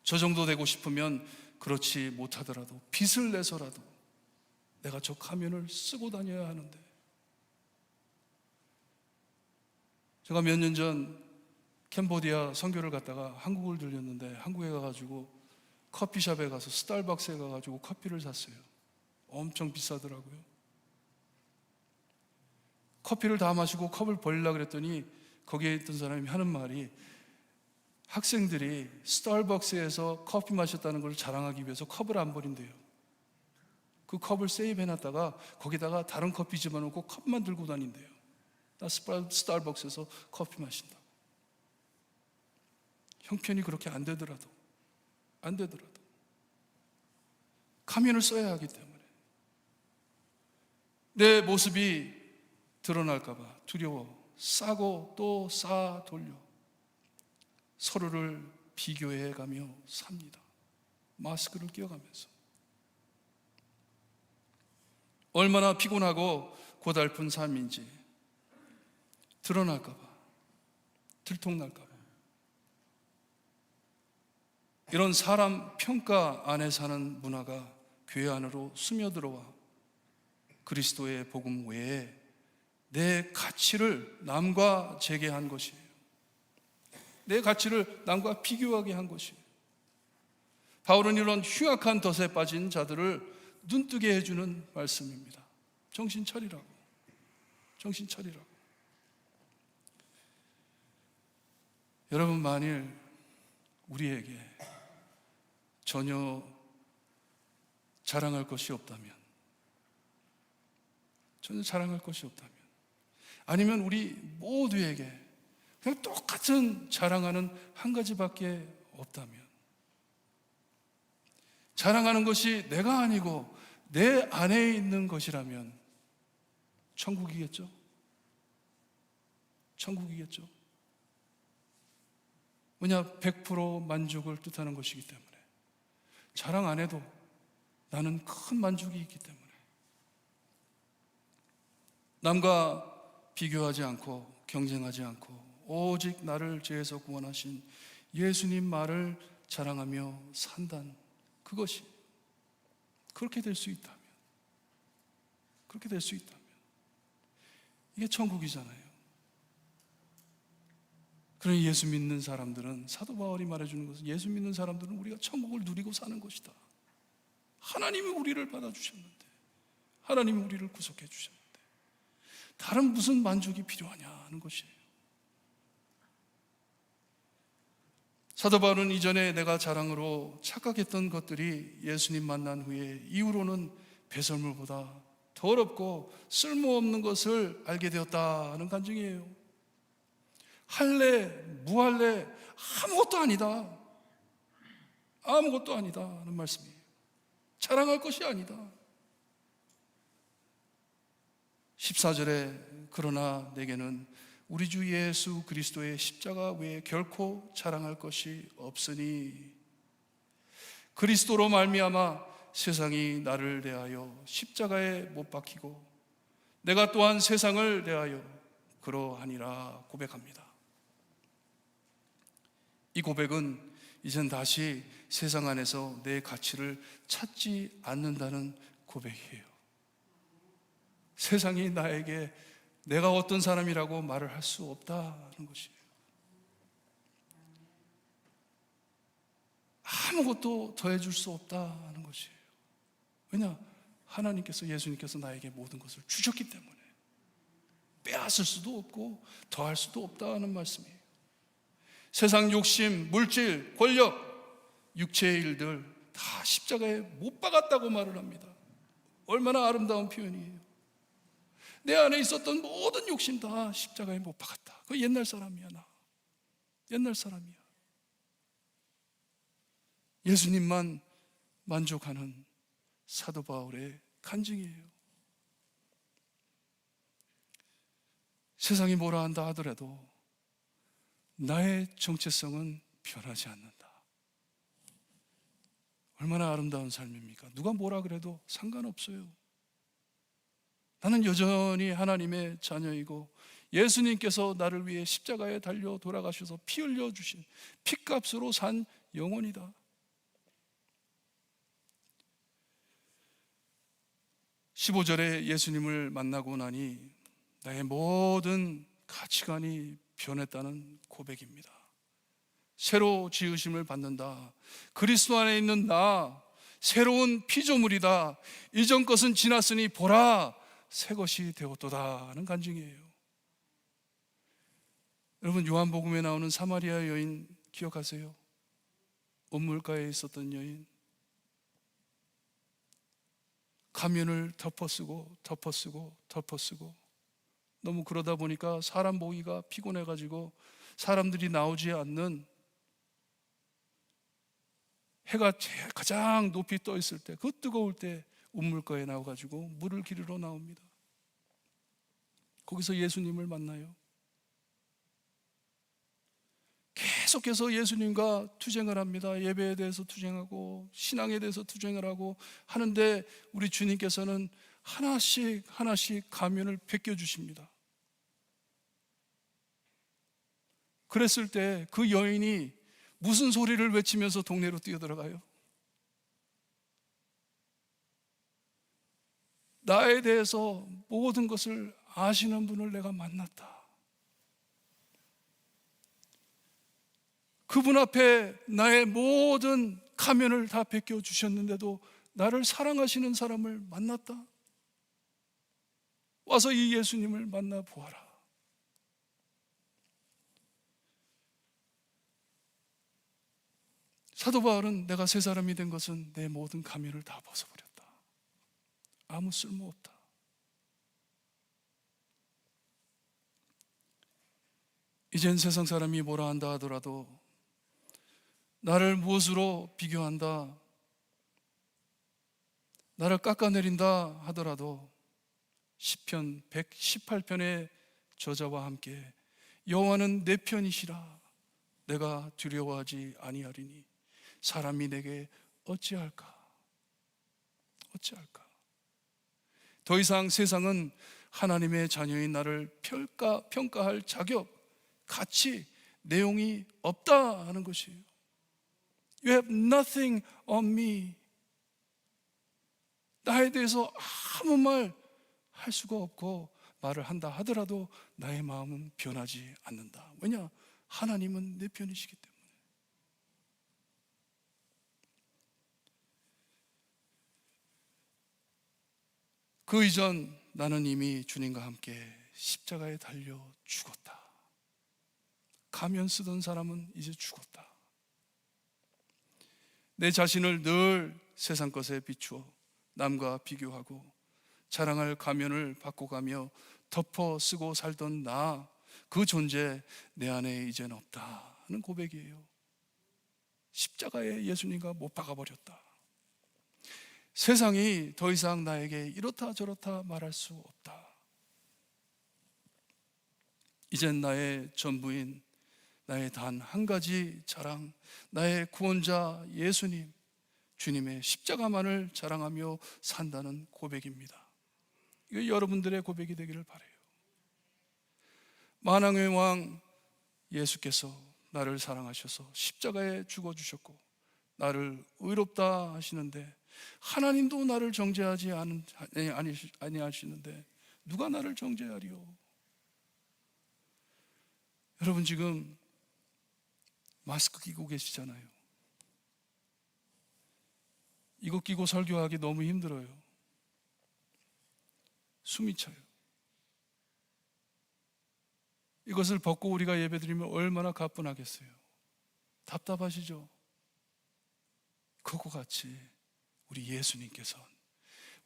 저 정도 되고 싶으면 그렇지 못하더라도 빚을 내서라도 내가 저 가면을 쓰고 다녀야 하는데, 제가 몇 년 전 캄보디아 선교를 갔다가 한국을 들렸는데, 한국에 가가지고 커피숍에 가서 스타벅스에 가가지고 커피를 샀어요. 엄청 비싸더라고요. 커피를 다 마시고 컵을 버리려고 그랬더니 거기에 있던 사람이 하는 말이, 학생들이 스타벅스에서 커피 마셨다는 걸 자랑하기 위해서 컵을 안 버린대요. 그 컵을 세이브해놨다가 거기다가 다른 커피 집어넣고 컵만 들고 다닌대요. 나 스타벅스에서 커피 마신다. 형편이 그렇게 안 되더라도 가면을 써야 하기 때문에 내 모습이 드러날까봐 두려워 싸고 또 쌓아 돌려 서로를 비교해가며 삽니다. 마스크를 끼워가면서. 얼마나 피곤하고 고달픈 삶인지 드러날까봐, 들통날까봐. 이런 사람 평가 안에 사는 문화가 교회 안으로 스며들어와 그리스도의 복음 외에 내 가치를 남과 재게한 것이에요. 내 가치를 남과 비교하게 한 것이에요. 바울은 이런 흉악한 덫에 빠진 자들을 눈뜨게 해주는 말씀입니다. 정신 차리라고. 정신 차리라고. 여러분, 만일 우리에게 전혀 자랑할 것이 없다면, 전혀 자랑할 것이 없다면, 아니면 우리 모두에게 그냥 똑같은 자랑하는 한 가지밖에 없다면, 자랑하는 것이 내가 아니고 내 안에 있는 것이라면 천국이겠죠? 천국이겠죠? 왜냐, 100% 만족을 뜻하는 것이기 때문에. 자랑 안 해도 나는 큰 만족이 있기 때문에. 남과 비교하지 않고 경쟁하지 않고 오직 나를 죄에서 구원하신 예수님 말을 자랑하며 산다는 그것이, 그렇게 될 수 있다면, 그렇게 될 수 있다면 이게 천국이잖아요. 그러니 예수 믿는 사람들은, 사도 바울이 말해주는 것은, 예수 믿는 사람들은 우리가 천국을 누리고 사는 것이다. 하나님이 우리를 받아주셨는데, 하나님이 우리를 구속해 주셨는데 다른 무슨 만족이 필요하냐 하는 것이에요. 사도 바울은 이전에 내가 자랑으로 착각했던 것들이 예수님 만난 후에 이후로는 배설물보다 더럽고 쓸모없는 것을 알게 되었다는 간증이에요. 할래, 무할래, 아무것도 아니다. 아무것도 아니다 하는 말씀이에요. 자랑할 것이 아니다. 14절에 그러나 내게는 우리 주 예수 그리스도의 십자가 외에 결코 자랑할 것이 없으니 그리스도로 말미암아 세상이 나를 대하여 십자가에 못 박히고 내가 또한 세상을 대하여 그러하니라 고백합니다. 이 고백은 이젠 다시 세상 안에서 내 가치를 찾지 않는다는 고백이에요. 세상이 나에게 내가 어떤 사람이라고 말을 할 수 없다는 것이에요. 아무것도 더해줄 수 없다는 것이에요. 왜냐? 하나님께서, 예수님께서 나에게 모든 것을 주셨기 때문에 빼앗을 수도 없고 더할 수도 없다는 말씀이에요. 세상 욕심, 물질, 권력, 육체의 일들 다 십자가에 못 박았다고 말을 합니다. 얼마나 아름다운 표현이에요. 내 안에 있었던 모든 욕심 다 십자가에 못 박았다. 그 옛날 사람이야, 나. 옛날 사람이야. 예수님만 만족하는 사도 바울의 간증이에요. 세상이 뭐라 한다 하더라도 나의 정체성은 변하지 않는다. 얼마나 아름다운 삶입니까? 누가 뭐라 그래도 상관없어요. 나는 여전히 하나님의 자녀이고 예수님께서 나를 위해 십자가에 달려 돌아가셔서 피 흘려 주신 피값으로 산 영혼이다. 15절에 예수님을 만나고 나니 나의 모든 가치관이 변했다는 고백입니다. 새로 지으심을 받는다. 그리스도 안에 있는 나 새로운 피조물이다. 이전 것은 지났으니 보라 새 것이 되었도다 하는 간증이에요. 여러분, 요한복음에 나오는 사마리아 여인 기억하세요? 우물가에 있었던 여인, 가면을 덮어쓰고 너무 그러다 보니까 사람 보기가 피곤해가지고 사람들이 나오지 않는 해가 가장 높이 떠 있을 때, 그 뜨거울 때 우물가에 나와가지고 물을 기르러 나옵니다. 거기서 예수님을 만나요. 계속해서 예수님과 투쟁을 합니다. 예배에 대해서 투쟁하고 신앙에 대해서 투쟁을 하고 하는데 우리 주님께서는 하나씩 가면을 벗겨주십니다. 그랬을 때 그 여인이 무슨 소리를 외치면서 동네로 뛰어들어가요? 나에 대해서 모든 것을 아시는 분을 내가 만났다. 그분 앞에 나의 모든 가면을 다 벗겨 주셨는데도 나를 사랑하시는 사람을 만났다. 와서 이 예수님을 만나 보아라. 사도 바울은 내가 새 사람이 된 것은 내 모든 가면을 다 벗어버렸다. 아무 쓸모없다. 이젠 세상 사람이 뭐라 한다 하더라도, 나를 무엇으로 비교한다, 나를 깎아내린다 하더라도 시편 118편의 저자와 함께 여호와는 내 편이시라 내가 두려워하지 아니하리니 사람이 내게 어찌할까? 더 이상 세상은 하나님의 자녀인 나를 평가할 자격, 가치, 내용이 없다 하는 것이에요. You have nothing on me. 나에 대해서 아무 말 할 수가 없고, 말을 한다 하더라도 나의 마음은 변하지 않는다. 왜냐? 하나님은 내 편이시기 때문에. 그 이전 나는 이미 주님과 함께 십자가에 달려 죽었다. 가면 쓰던 사람은 이제 죽었다. 내 자신을 늘 세상 것에 비추어 남과 비교하고 자랑할 가면을 받고 가며 덮어 쓰고 살던 나, 그 존재 내 안에 이제는 없다 하는 고백이에요. 십자가에 예수님과 못 박아버렸다. 세상이 더 이상 나에게 이렇다 저렇다 말할 수 없다. 이젠 나의 전부인, 나의 단 한 가지 자랑, 나의 구원자 예수님, 주님의 십자가만을 자랑하며 산다는 고백입니다. 이거 여러분들의 고백이 되기를 바라요. 만왕의 왕 예수께서 나를 사랑하셔서 십자가에 죽어주셨고 나를 의롭다 하시는데, 하나님도 나를 정죄하지 아니하시는데 누가 나를 정죄하리요? 여러분, 지금 마스크 끼고 계시잖아요. 이거 끼고 설교하기 너무 힘들어요. 숨이 차요. 이것을 벗고 우리가 예배드리면 얼마나 가뿐하겠어요. 답답하시죠? 그거 같이 우리 예수님께서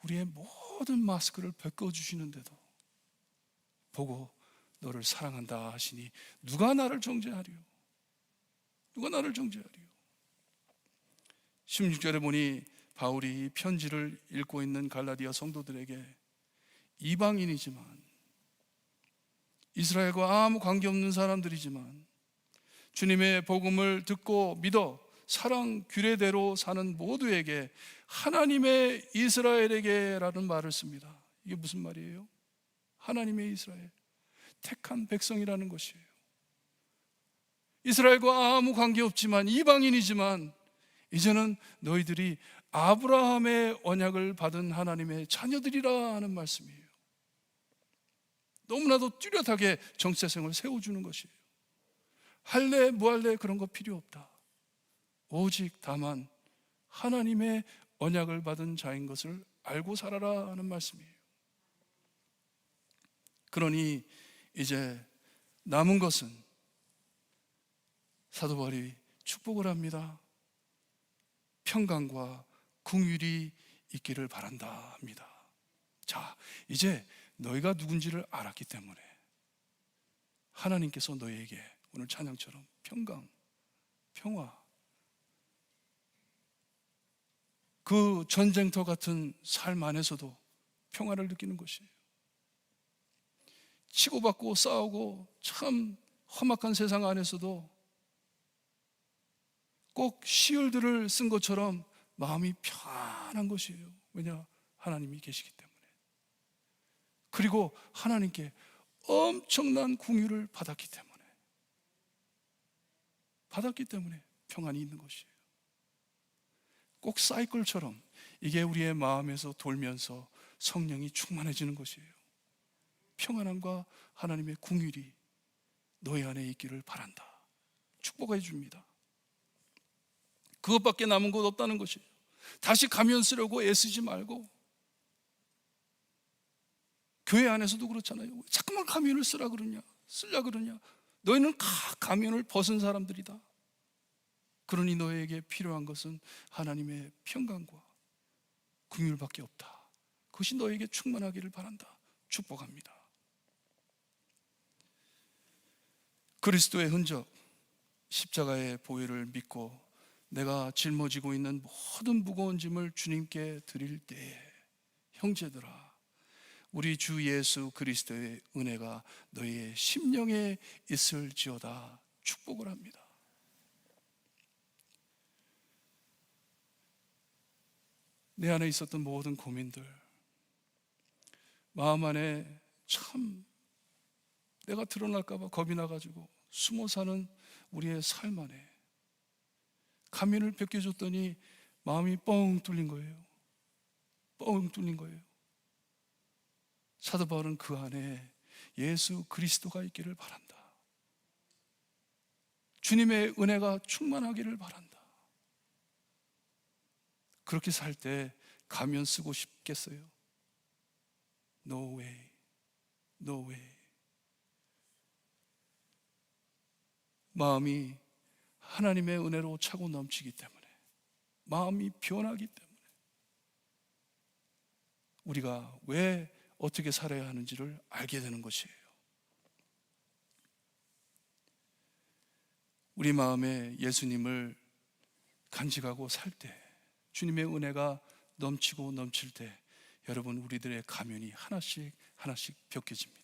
우리의 모든 마스크를 벗겨주시는데도 보고 너를 사랑한다 하시니 누가 나를 정죄하리요? 16절에 보니 바울이 편지를 읽고 있는 갈라디아 성도들에게 이방인이지만 이스라엘과 아무 관계없는 사람들이지만 주님의 복음을 듣고 믿어 사랑 규례대로 사는 모두에게 하나님의 이스라엘에게라는 말을 씁니다. 이게 무슨 말이에요? 하나님의 이스라엘, 택한 백성이라는 것이에요. 이스라엘과 아무 관계없지만 이방인이지만 이제는 너희들이 아브라함의 언약을 받은 하나님의 자녀들이라 하는 말씀이에요. 너무나도 뚜렷하게 정체성을 세워주는 것이에요. 할래 뭐할래 그런 거 필요 없다. 오직 다만 하나님의 언약을 받은 자인 것을 알고 살아라 하는 말씀이에요. 그러니 이제 남은 것은 사도 바울이 축복을 합니다. 평강과 긍휼이 있기를 바란다 합니다. 자, 이제 너희가 누군지를 알았기 때문에 하나님께서 너희에게 오늘 찬양처럼 평강, 평화, 그 전쟁터 같은 삶 안에서도 평화를 느끼는 것이에요. 치고받고 싸우고 참 험악한 세상 안에서도 꼭 시울들을 쓴 것처럼 마음이 편한 것이에요. 왜냐? 하나님이 계시기 때문에. 그리고 하나님께 엄청난 긍휼을 받았기 때문에 평안이 있는 것이에요. 꼭 사이클처럼 이게 우리의 마음에서 돌면서 성령이 충만해지는 것이에요. 평안함과 하나님의 긍휼이 너희 안에 있기를 바란다. 축복해 줍니다. 그것밖에 남은 것 없다는 것이에요. 다시 가면 쓰려고 애쓰지 말고, 교회 안에서도 그렇잖아요. 자꾸만 가면을 쓰라 그러냐. 너희는 가면을 벗은 사람들이다. 그러니 너희에게 필요한 것은 하나님의 평강과 긍휼밖에 없다. 그것이 너희에게 충만하기를 바란다. 축복합니다. 그리스도의 흔적, 십자가의 보혈을 믿고 내가 짊어지고 있는 모든 무거운 짐을 주님께 드릴 때에 형제들아, 우리 주 예수 그리스도의 은혜가 너희의 심령에 있을지어다. 축복을 합니다. 내 안에 있었던 모든 고민들, 마음 안에 참 내가 드러날까 봐 겁이 나가지고 숨어 사는 우리의 삶 안에 가면을 벗겨줬더니 마음이 뻥 뚫린 거예요. 뻥 뚫린 거예요. 사도 바울은 그 안에 예수 그리스도가 있기를 바란다. 주님의 은혜가 충만하기를 바란다. 그렇게 살 때 가면 쓰고 싶겠어요? No way. No way. 마음이 하나님의 은혜로 차고 넘치기 때문에, 마음이 변하기 때문에 우리가 왜 어떻게 살아야 하는지를 알게 되는 것이에요. 우리 마음에 예수님을 간직하고 살 때, 주님의 은혜가 넘치고 넘칠 때 여러분, 우리들의 가면이 하나씩 벗겨집니다.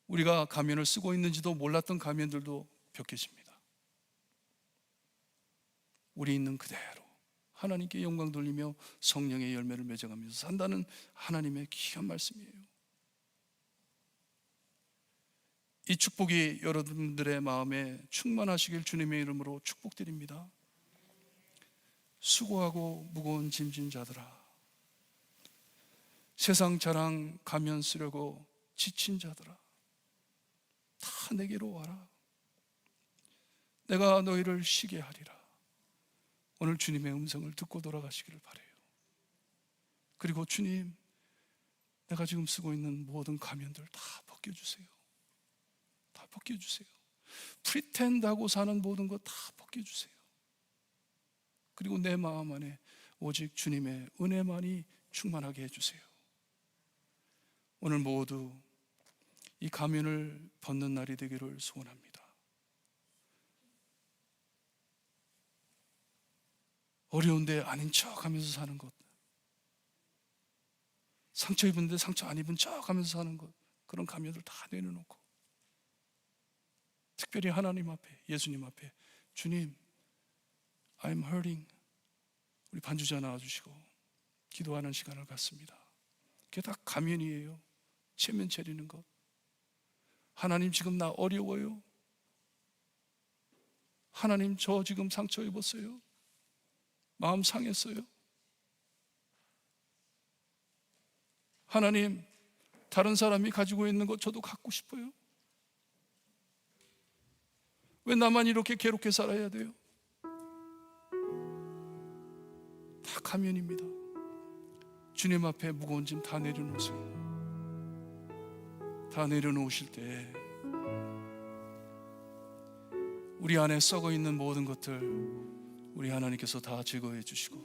우리가 가면을 쓰고 있는지도 몰랐던 가면들도 벗겨집니다. 우리 있는 그대로 하나님께 영광 돌리며 성령의 열매를 맺어가면서 산다는 하나님의 귀한 말씀이에요. 이 축복이 여러분들의 마음에 충만하시길 주님의 이름으로 축복드립니다. 수고하고 무거운 짐진 자들아, 세상 자랑 가면 쓰려고 지친 자들아, 다 내게로 와라. 내가 너희를 쉬게 하리라. 오늘 주님의 음성을 듣고 돌아가시기를 바라요. 그리고 주님, 내가 지금 쓰고 있는 모든 가면들 다 벗겨주세요. 다 벗겨주세요. 프리텐드하고 사는 모든 것 다 벗겨주세요. 그리고 내 마음 안에 오직 주님의 은혜만이 충만하게 해주세요. 오늘 모두 이 가면을 벗는 날이 되기를 소원합니다. 어려운데 아닌 척 하면서 사는 것, 상처 입은데 상처 안 입은 척 하면서 사는 것, 그런 가면을 다 내려놓고 특별히 하나님 앞에, 예수님 앞에, 주님 I'm hurting, 우리 반주자 나와주시고 기도하는 시간을 갖습니다. 그게 다 가면이에요. 체면 차리는 것. 하나님 지금 나 어려워요. 하나님 저 지금 상처 입었어요. 마음 상했어요. 하나님 다른 사람이 가지고 있는 것 저도 갖고 싶어요. 왜 나만 이렇게 괴롭게 살아야 돼요? 다 가면입니다. 주님 앞에 무거운 짐 다 내려놓으세요. 다 내려놓으실 때 우리 안에 썩어 있는 모든 것들 우리 하나님께서 다 제거해 주시고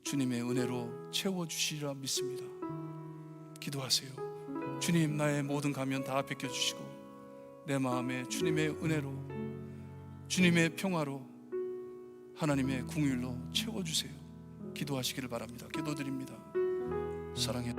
주님의 은혜로 채워주시리라 믿습니다. 기도하세요. 주님, 나의 모든 가면 다 벗겨주시고 내 마음에 주님의 은혜로, 주님의 평화로, 하나님의 긍휼로 채워주세요. 기도하시기를 바랍니다. 기도드립니다. 사랑해.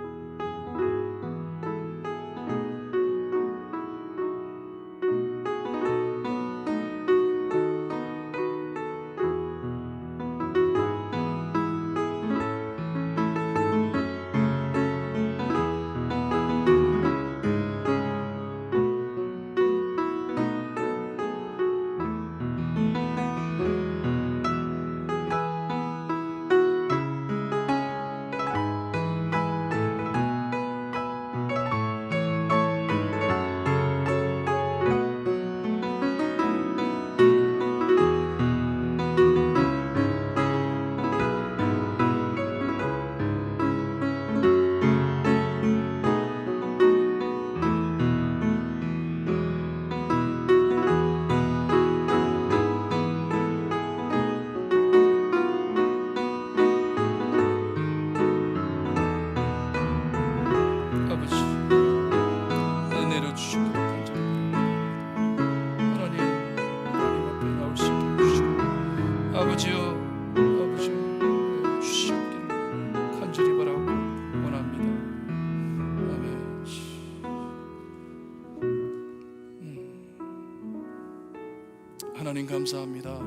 하나님 감사합니다.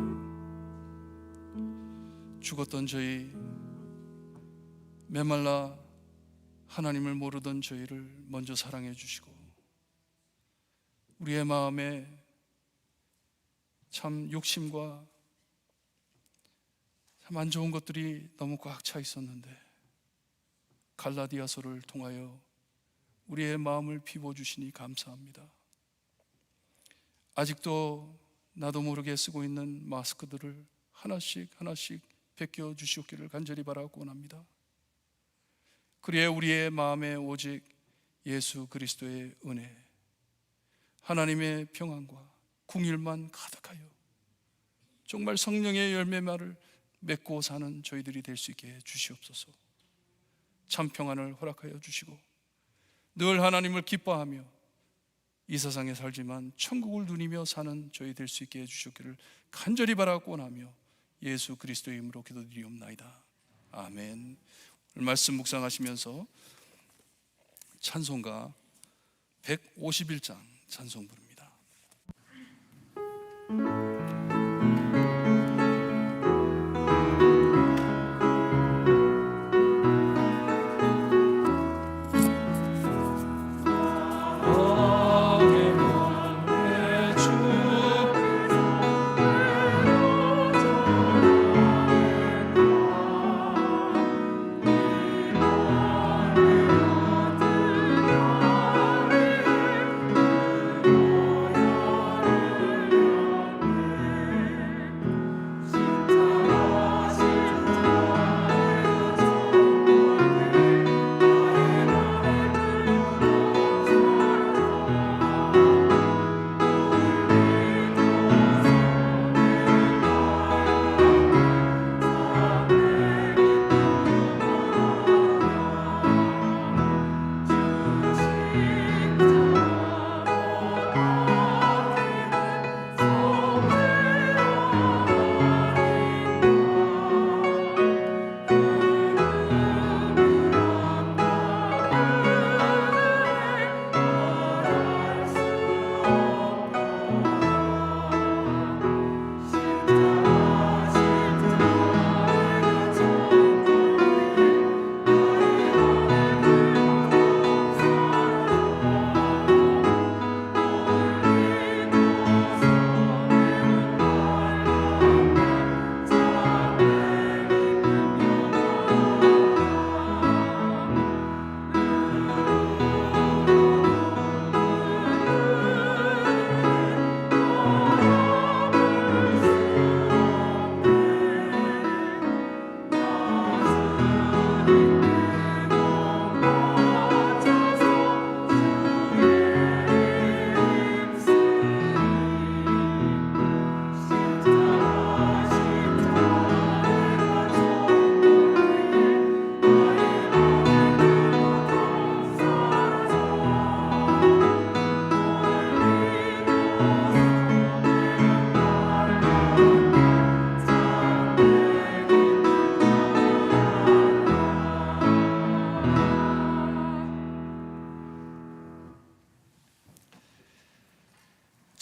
죽었던 저희, 메말라 하나님을 모르던 저희를 먼저 사랑해 주시고 우리의 마음에 참 욕심과 참 안 좋은 것들이 너무 꽉 차 있었는데 갈라디아서를 통하여 우리의 마음을 비워주시니 감사합니다. 아직도 나도 모르게 쓰고 있는 마스크들을 하나씩 하나씩 벗겨 주시옵기를 간절히 바라고 원합니다. 그래야 우리의 마음에 오직 예수 그리스도의 은혜, 하나님의 평안과 긍휼만 가득하여 정말 성령의 열매말을 맺고 사는 저희들이 될 수 있게 주시옵소서. 참 평안을 허락하여 주시고 늘 하나님을 기뻐하며 이 세상에 살지만 천국을 누리며 사는 저희 될 수 있게 해주시기를 간절히 바라고 원하며 예수 그리스도의 이름으로 기도드리옵나이다. 아멘. 오늘 말씀 묵상하시면서 찬송가 151장 찬송 부릅니다.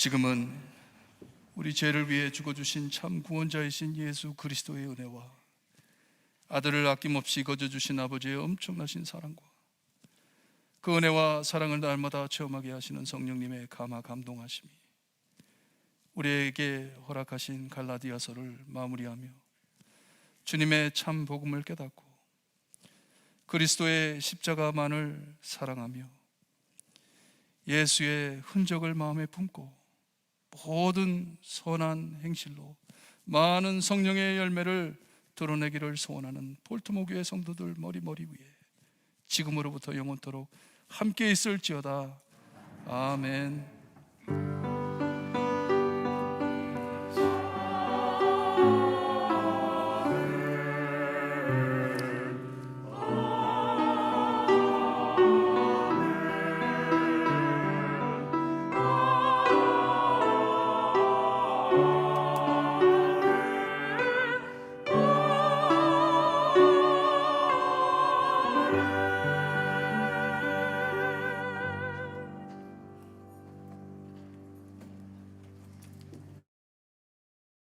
지금은 우리 죄를 위해 죽어주신 참 구원자이신 예수 그리스도의 은혜와 아들을 아낌없이 거저주신 아버지의 엄청나신 사랑과 그 은혜와 사랑을 날마다 체험하게 하시는 성령님의 감화 감동하심이 우리에게 허락하신 갈라디아서를 마무리하며 주님의 참 복음을 깨닫고 그리스도의 십자가만을 사랑하며 예수의 흔적을 마음에 품고 모든 선한 행실로 많은 성령의 열매를 드러내기를 소원하는 볼트모 교회 성도들 머리 위에 지금으로부터 영원토록 함께 있을지어다. 아멘.